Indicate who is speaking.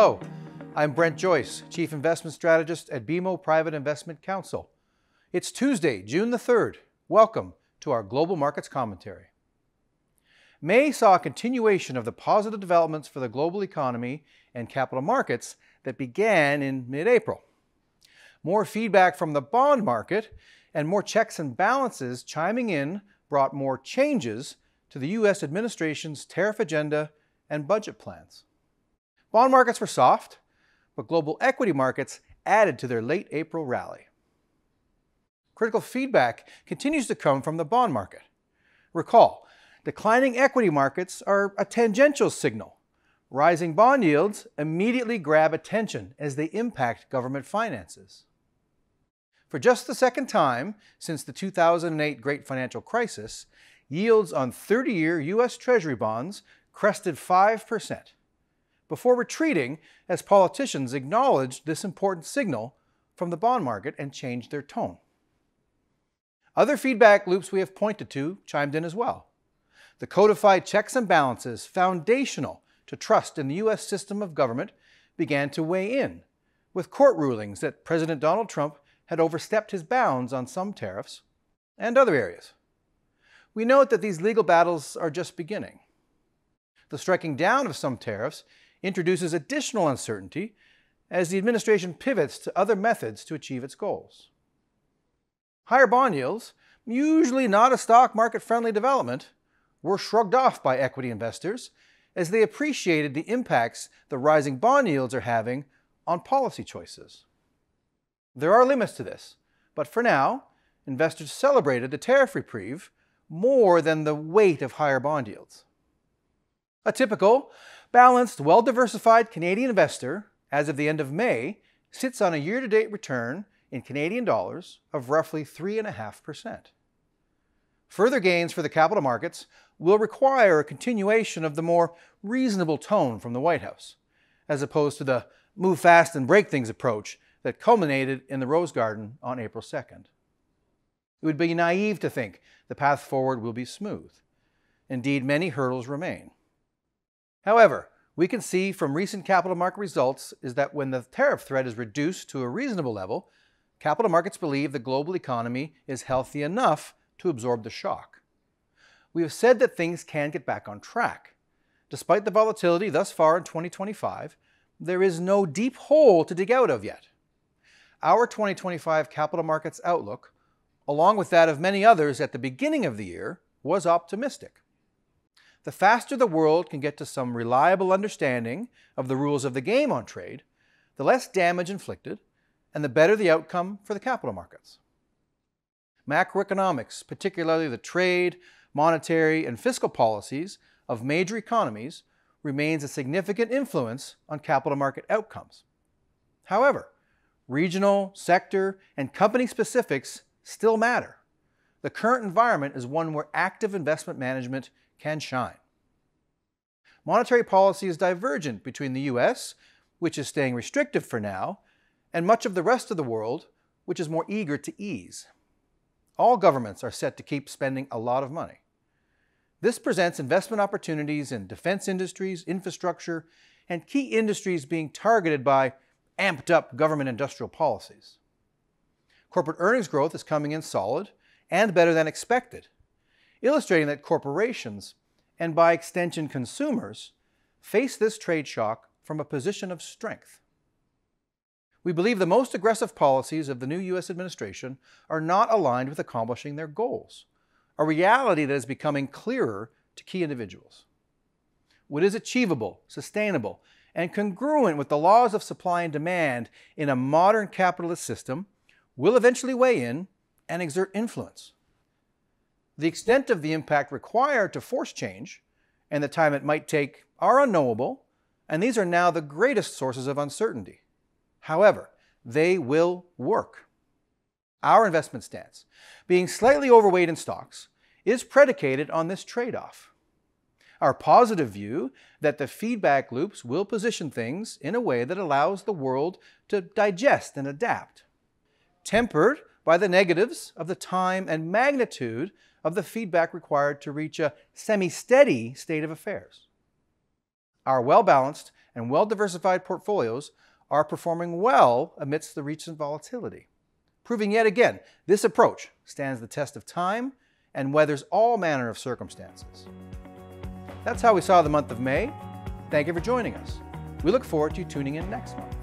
Speaker 1: Hello, I'm Brent Joyce, Chief Investment Strategist at BMO Private Investment Council. It's Tuesday, June the 3rd. Welcome to our Global Markets Commentary. May saw a continuation of the positive developments for the global economy and capital markets that began in mid-April. More feedback from the bond market and more checks and balances chiming in brought more changes to the U.S. administration's tariff agenda and budget plans. Bond markets were soft, but global equity markets added to their late April rally. Critical feedback continues to come from the bond market. Recall, declining equity markets are a tangential signal. Rising bond yields immediately grab attention as they impact government finances. For just the second time since the 2008 Great Financial Crisis, yields on 30-year U.S. Treasury bonds crested 5%, before retreating as politicians acknowledged this important signal from the bond market and changed their tone. Other feedback loops we have pointed to chimed in as well. The codified checks and balances foundational to trust in the U.S. system of government began to weigh in, with court rulings that President Donald Trump had overstepped his bounds on some tariffs and other areas. We note that these legal battles are just beginning. The striking down of some tariffs introduces additional uncertainty as the administration pivots to other methods to achieve its goals. Higher bond yields, usually not a stock market-friendly development, were shrugged off by equity investors as they appreciated the impacts the rising bond yields are having on policy choices. There are limits to this, but for now, investors celebrated the tariff reprieve more than the weight of higher bond yields. A typical, balanced, well-diversified Canadian investor, as of the end of May, sits on a year-to-date return in Canadian dollars of roughly 3.5%. Further gains for the capital markets will require a continuation of the more reasonable tone from the White House, as opposed to the move fast and break things approach that culminated in the Rose Garden on April 2nd. It would be naive to think the path forward will be smooth. Indeed, many hurdles remain. However, we can see from recent capital market results is that when the tariff threat is reduced to a reasonable level, capital markets believe the global economy is healthy enough to absorb the shock. We have said that things can get back on track. Despite the volatility thus far in 2025, there is no deep hole to dig out of yet. Our 2025 capital markets outlook, along with that of many others at the beginning of the year, was optimistic. The faster the world can get to some reliable understanding of the rules of the game on trade, the less damage inflicted, and the better the outcome for the capital markets. Macroeconomics, particularly the trade, monetary, and fiscal policies of major economies, remains a significant influence on capital market outcomes. However, regional, sector, and company specifics still matter. The current environment is one where active investment management can shine. Monetary policy is divergent between the U.S., which is staying restrictive for now, and much of the rest of the world, which is more eager to ease. All governments are set to keep spending a lot of money. This presents investment opportunities in defense industries, infrastructure, and key industries being targeted by amped-up government industrial policies. Corporate earnings growth is coming in solid and better than expected, illustrating that corporations, and by extension consumers, face this trade shock from a position of strength. We believe the most aggressive policies of the new U.S. administration are not aligned with accomplishing their goals, a reality that is becoming clearer to key individuals. What is achievable, sustainable, and congruent with the laws of supply and demand in a modern capitalist system will eventually weigh in and exert influence. The extent of the impact required to force change and the time it might take are unknowable, and these are now the greatest sources of uncertainty. However, they will work. Our investment stance, being slightly overweight in stocks, is predicated on this trade-off. Our positive view that the feedback loops will position things in a way that allows the world to digest and adapt, tempered by the negatives of the time and magnitude of the feedback required to reach a semi-steady state of affairs. Our well-balanced and well-diversified portfolios are performing well amidst the recent volatility, proving yet again this approach stands the test of time and weathers all manner of circumstances. That's how we saw the month of May. Thank you for joining us. We look forward to you tuning in next month.